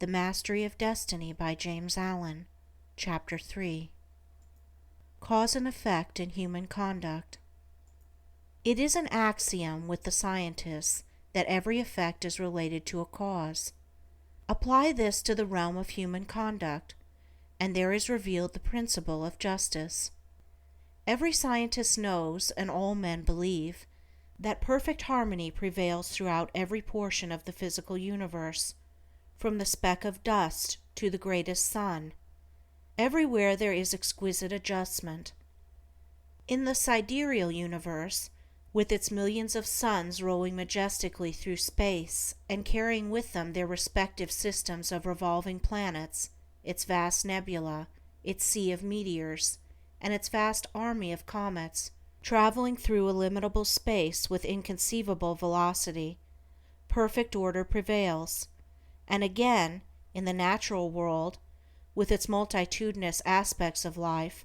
The Mastery of Destiny by James Allen, Chapter 3. Cause and Effect in Human Conduct. It is an axiom with the scientists that every effect is related to a cause. Apply this to the realm of human conduct, and there is revealed the principle of justice. Every scientist knows, and all men believe, that perfect harmony prevails throughout every portion of the physical universe, from the speck of dust to the greatest sun. Everywhere there is exquisite adjustment. In the sidereal universe, with its millions of suns rolling majestically through space and carrying with them their respective systems of revolving planets, its vast nebula, its sea of meteors, and its vast army of comets, traveling through illimitable space with inconceivable velocity, perfect order prevails. And again, in the natural world, with its multitudinous aspects of life,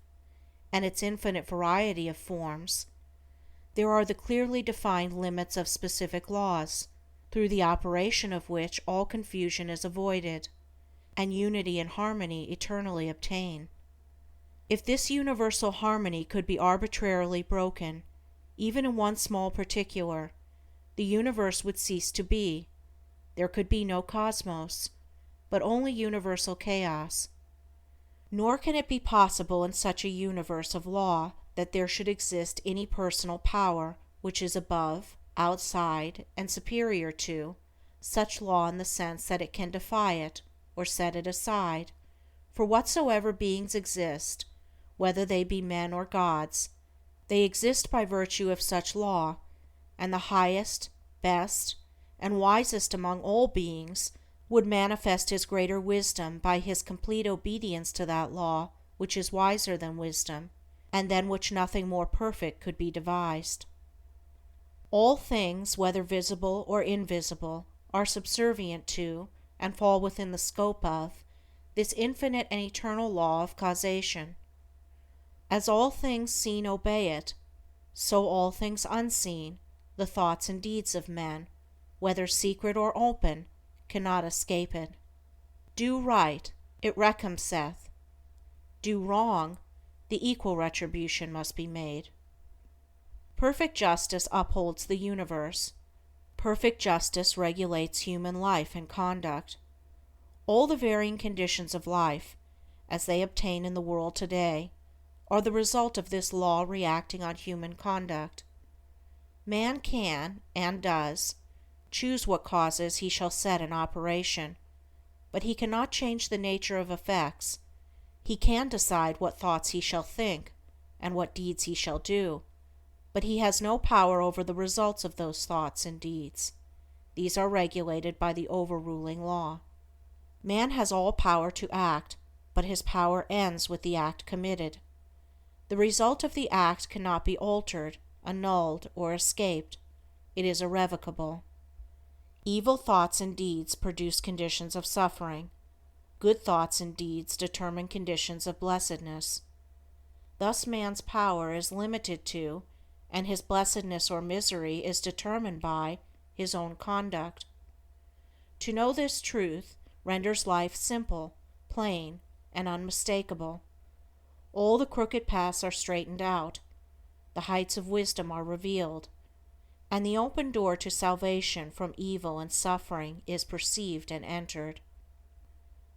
and its infinite variety of forms, there are the clearly defined limits of specific laws, through the operation of which all confusion is avoided, and unity and harmony eternally obtain. If this universal harmony could be arbitrarily broken, even in one small particular, the universe would cease to be. There could be no cosmos, but only universal chaos. Nor can it be possible in such a universe of law that there should exist any personal power which is above, outside, and superior to such law in the sense that it can defy it, or set it aside, for whatsoever beings exist, whether they be men or gods, they exist by virtue of such law, and the highest, best, and wisest among all beings would manifest his greater wisdom by his complete obedience to that law which is wiser than wisdom, and than which nothing more perfect could be devised. All things, whether visible or invisible, are subservient to, and fall within the scope of, this infinite and eternal law of causation. As all things seen obey it, so all things unseen, the thoughts and deeds of men, whether secret or open, cannot escape it. Do right, it recompenseth. Do wrong, the equal retribution must be made. Perfect justice upholds the universe. Perfect justice regulates human life and conduct. All the varying conditions of life, as they obtain in the world today, are the result of this law reacting on human conduct. Man can, and does, choose what causes he shall set in operation, but he cannot change the nature of effects. He can decide what thoughts he shall think, and what deeds he shall do, but he has no power over the results of those thoughts and deeds. These are regulated by the overruling law. Man has all power to act, but his power ends with the act committed. The result of the act cannot be altered, annulled, or escaped. It is irrevocable. Evil thoughts and deeds produce conditions of suffering. Good thoughts and deeds determine conditions of blessedness. Thus man's power is limited to, and his blessedness or misery is determined by, his own conduct. To know this truth renders life simple, plain, and unmistakable. All the crooked paths are straightened out, the heights of wisdom are revealed, and the open door to salvation from evil and suffering is perceived and entered.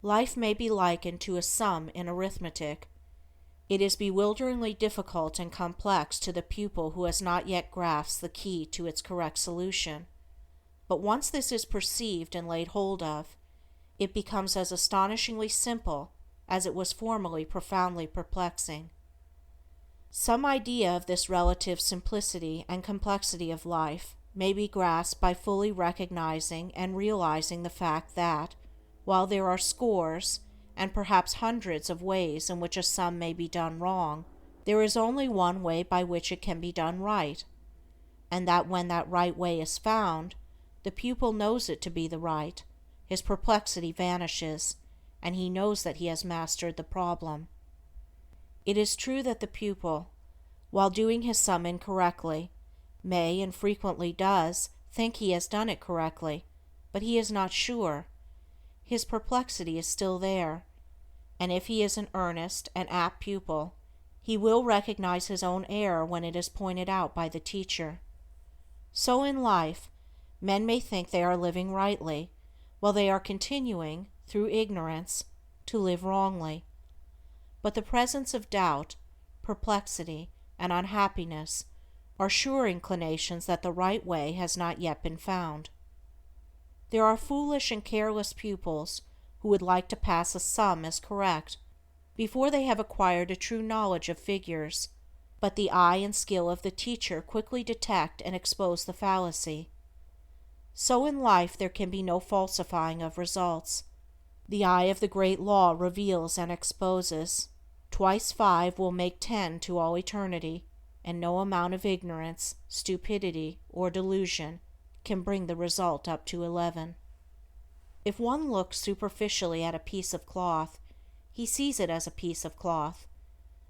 Life may be likened to a sum in arithmetic. It is bewilderingly difficult and complex to the pupil who has not yet grasped the key to its correct solution, but once this is perceived and laid hold of, it becomes as astonishingly simple as it was formerly profoundly perplexing. Some idea of this relative simplicity and complexity of life may be grasped by fully recognizing and realizing the fact that, while there are scores, and perhaps hundreds of ways in which a sum may be done wrong, there is only one way by which it can be done right, and that when that right way is found, the pupil knows it to be the right, his perplexity vanishes, and he knows that he has mastered the problem. It is true that the pupil, while doing his sum incorrectly, may, and frequently does, think he has done it correctly, but he is not sure. his perplexity is still there, and if he is an earnest and apt pupil, he will recognize his own error when it is pointed out by the teacher. So in life, men may think they are living rightly, while they are continuing, through ignorance, to live wrongly. But the presence of doubt, perplexity, and unhappiness are sure inclinations that the right way has not yet been found. There are foolish and careless pupils who would like to pass a sum as correct before they have acquired a true knowledge of figures, but the eye and skill of the teacher quickly detect and expose the fallacy. So in life there can be no falsifying of results. The eye of the great law reveals and exposes. Twice 5 will make 10 to all eternity, and no amount of ignorance, stupidity, or delusion can bring the result up to 11. If one looks superficially at a piece of cloth, he sees it as a piece of cloth.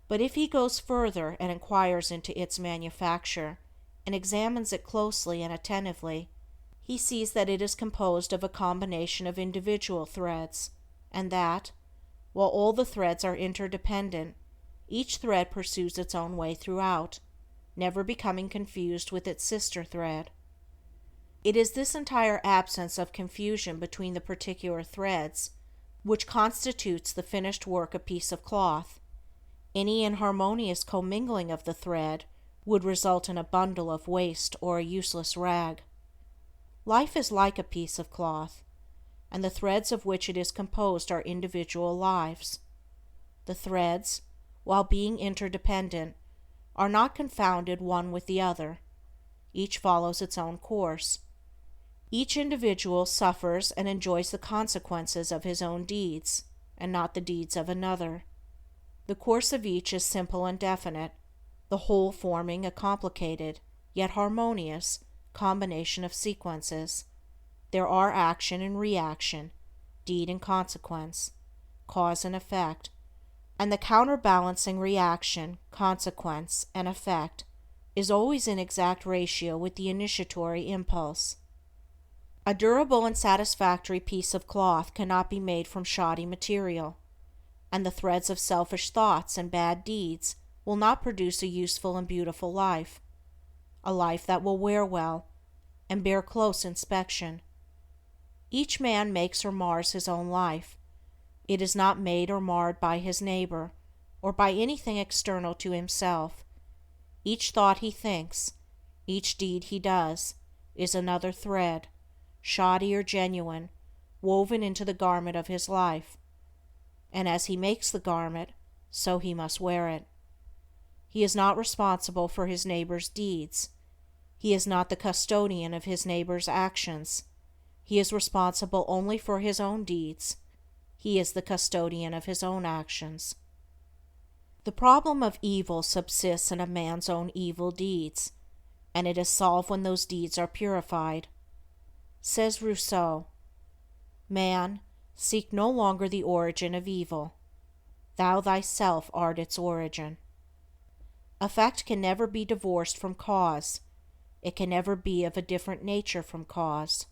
But if he goes further and inquires into its manufacture, and examines it closely and attentively, he sees that it is composed of a combination of individual threads, and that, while all the threads are interdependent, each thread pursues its own way throughout, never becoming confused with its sister thread. It is this entire absence of confusion between the particular threads which constitutes the finished work a piece of cloth. Any inharmonious commingling of the thread would result in a bundle of waste or a useless rag. Life is like a piece of cloth, and the threads of which it is composed are individual lives. The threads, while being interdependent, are not confounded one with the other. Each follows its own course. Each individual suffers and enjoys the consequences of his own deeds, and not the deeds of another. The course of each is simple and definite, the whole forming a complicated, yet harmonious, combination of sequences. There are action and reaction, deed and consequence, cause and effect, and the counterbalancing reaction, consequence, and effect is always in exact ratio with the initiatory impulse. A durable and satisfactory piece of cloth cannot be made from shoddy material, and the threads of selfish thoughts and bad deeds will not produce a useful and beautiful life, a life that will wear well and bear close inspection. Each man makes or mars his own life. It is not made or marred by his neighbor, or by anything external to himself. Each thought he thinks, each deed he does, is another thread, shoddy or genuine, woven into the garment of his life. And as he makes the garment, so he must wear it. He is not responsible for his neighbor's deeds. He is not the custodian of his neighbor's actions. He is responsible only for his own deeds. He is the custodian of his own actions. The problem of evil subsists in a man's own evil deeds, and it is solved when those deeds are purified. Says Rousseau, "Man, seek no longer the origin of evil. Thou thyself art its origin." Effect can never be divorced from cause. It can never be of a different nature from cause.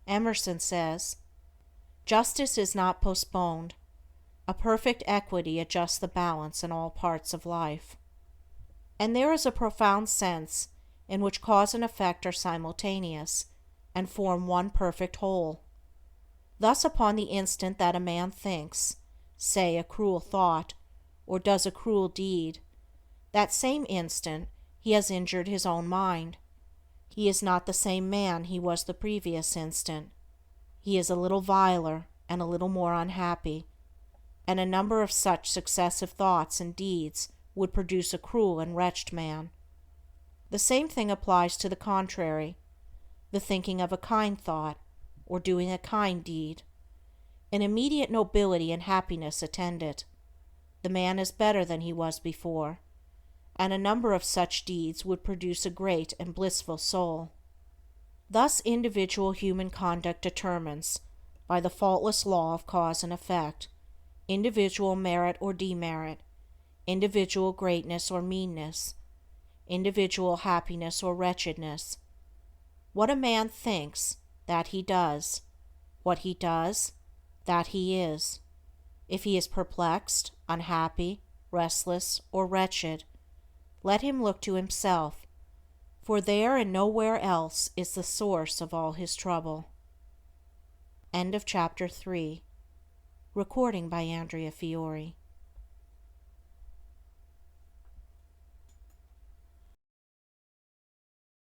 Emerson says, "Justice is not postponed. A perfect equity adjusts the balance in all parts of life." And there is a profound sense in which cause and effect are simultaneous, and form one perfect whole. Thus upon the instant that a man thinks, say, a cruel thought, or does a cruel deed, that same instant he has injured his own mind. He is not the same man he was the previous instant. He is a little viler and a little more unhappy, and a number of such successive thoughts and deeds would produce a cruel and wretched man. The same thing applies to the contrary, the thinking of a kind thought, or doing a kind deed. An immediate nobility and happiness attend it. The man is better than he was before, and a number of such deeds would produce a great and blissful soul. Thus individual human conduct determines, by the faultless law of cause and effect, individual merit or demerit, individual greatness or meanness, individual happiness or wretchedness. What a man thinks, that he does. What he does, that he is. If he is perplexed, unhappy, restless, or wretched, let him look to himself, for there and nowhere else is the source of all his trouble. End of chapter 3. Recording by Andrea Fiore.